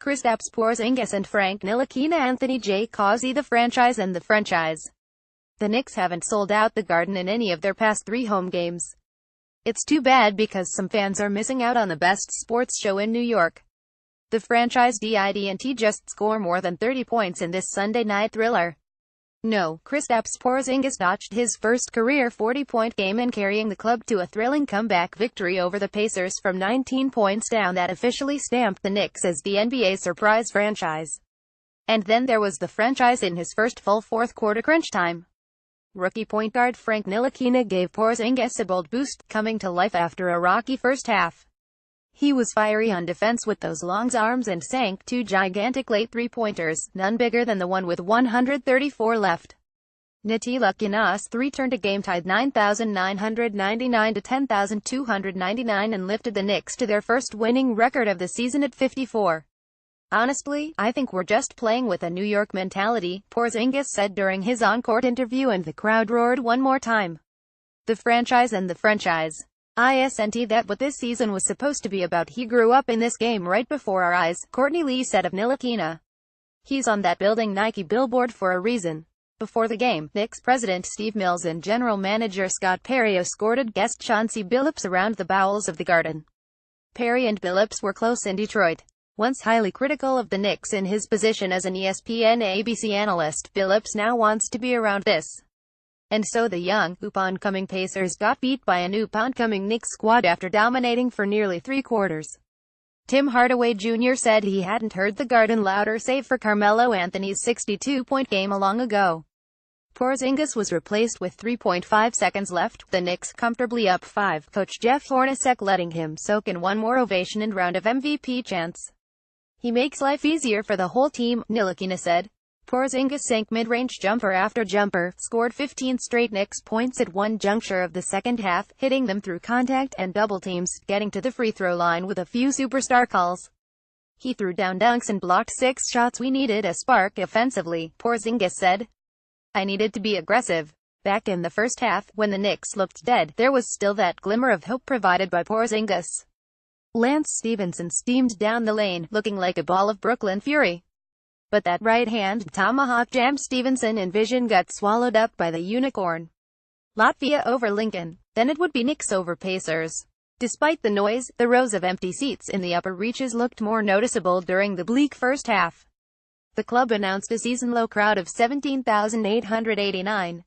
Kristaps, Porzingis and Ntilikina. Anthony J. Causi. The franchise and the franchise. The Knicks haven't sold out the Garden in any of their past 3 home games. It's too bad because some fans are missing out on the best sports show in New York. The franchise didn't just score more than 30 points in this Sunday night thriller. No, Kristaps Porzingis notched his first career 40-point game in carrying the club to a thrilling comeback victory over the Pacers from 19 points down that officially stamped the Knicks as the NBA's surprise franchise. And then there was the franchise in his first full fourth-quarter crunch time. Rookie point guard Ntilikina gave Porzingis a bold boost, coming to life after a rocky first half. He was fiery on defense with those long arms and sank 2 gigantic late three-pointers, none bigger than the one with 134 left. Ntilikina's 3 turned a game-tied 9,999 to 10,299 and lifted the Knicks to their first winning record of the season at 54. "Honestly, I think we're just playing with a New York mentality," Porzingis said during his on-court interview, and the crowd roared one more time. The franchise and the franchise. Isn't that what this season was supposed to be about? He grew up in this game right before our eyes, Courtney Lee said of Ntilikina. He's on that building Nike billboard for a reason. Before the game, Knicks president Steve Mills and general manager Scott Perry escorted guest Chauncey Billups around the bowels of the Garden. Perry and Billups were close in Detroit. Once highly critical of the Knicks in his position as an ESPN ABC analyst, Billups now wants to be around this. And so the young, up-and-coming Pacers got beat by a new up-and-coming Knicks squad after dominating for nearly 3 quarters. Tim Hardaway Jr. said he hadn't heard the Garden louder save for Carmelo Anthony's 62-point game long ago. Porzingis was replaced with 3.5 seconds left, the Knicks comfortably up 5, coach Jeff Hornacek letting him soak in one more ovation and round of MVP chants. "He makes life easier for the whole team," Ntilikina said. Porzingis sank mid-range jumper after jumper, scored 15 straight Knicks points at one juncture of the second half, hitting them through contact and double teams, getting to the free throw line with a few superstar calls. "He threw down dunks and blocked 6 shots. We needed a spark offensively," Porzingis said. "I needed to be aggressive." Back in the first half, when the Knicks looked dead, there was still that glimmer of hope provided by Porzingis. Lance Stevenson steamed down the lane, looking like a ball of Brooklyn fury. But that right-hand tomahawk jam Stevenson envisioned got swallowed up by the unicorn. Latvia over Lincoln. Then it would be Knicks over Pacers. Despite the noise, the rows of empty seats in the upper reaches looked more noticeable during the bleak first half. The club announced a season-low crowd of 17,889.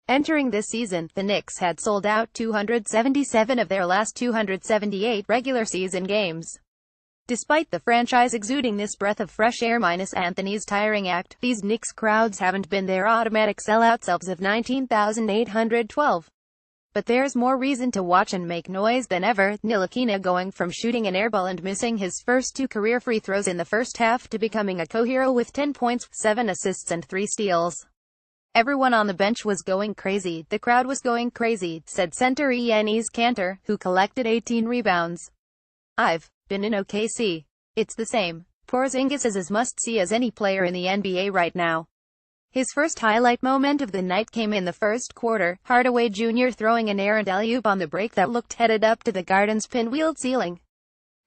Entering this season, the Knicks had sold out 277 of their last 278 regular season games. Despite the franchise exuding this breath of fresh air minus Anthony's tiring act, these Knicks crowds haven't been their automatic sellout selves of 19,812. But there's more reason to watch and make noise than ever. Ntilikina going from shooting an airball and missing his first 2 career free throws in the first half to becoming a co-hero with 10 points, 7 assists and 3 steals. "Everyone on the bench was going crazy. The crowd was going crazy," said center Enes Kanter, who collected 18 rebounds. "I've been in OKC. It's the same." Porzingis is as must-see as any player in the NBA right now. His first highlight moment of the night came in the first quarter, Hardaway Jr. throwing an errant alley-oop on the break that looked headed up to the Garden's pinwheeled ceiling.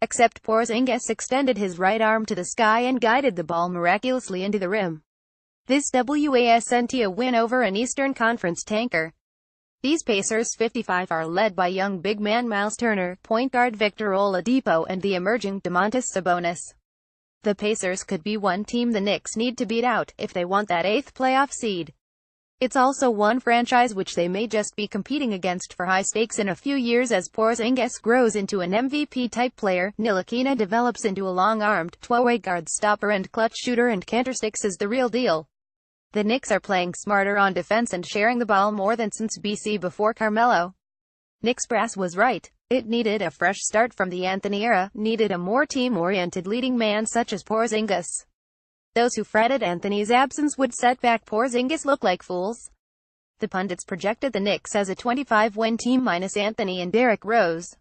Except Porzingis extended his right arm to the sky and guided the ball miraculously into the rim. This wasn't a win over an Eastern Conference tanker. These Pacers 55 are led by young big man Miles Turner, point guard Victor Oladipo and the emerging Domantas Sabonis. The Pacers could be one team the Knicks need to beat out, if they want that 8th playoff seed. It's also one franchise which they may just be competing against for high stakes in a few years as Porzingis grows into an MVP-type player, Ntilikina develops into a long-armed, two-way guard stopper and clutch shooter and Kanter sticks is the real deal. The Knicks are playing smarter on defense and sharing the ball more than since BC before Carmelo. Knicks brass was right. It needed a fresh start from the Anthony era, needed a more team-oriented leading man such as Porzingis. Those who fretted Anthony's absence would set back Porzingis look like fools. The pundits projected the Knicks as a 25-win team minus Anthony and Derrick Rose.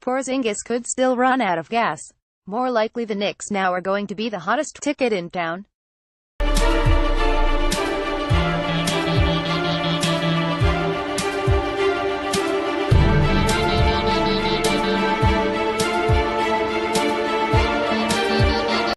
Porzingis could still run out of gas. More likely the Knicks now are going to be the hottest ticket in town.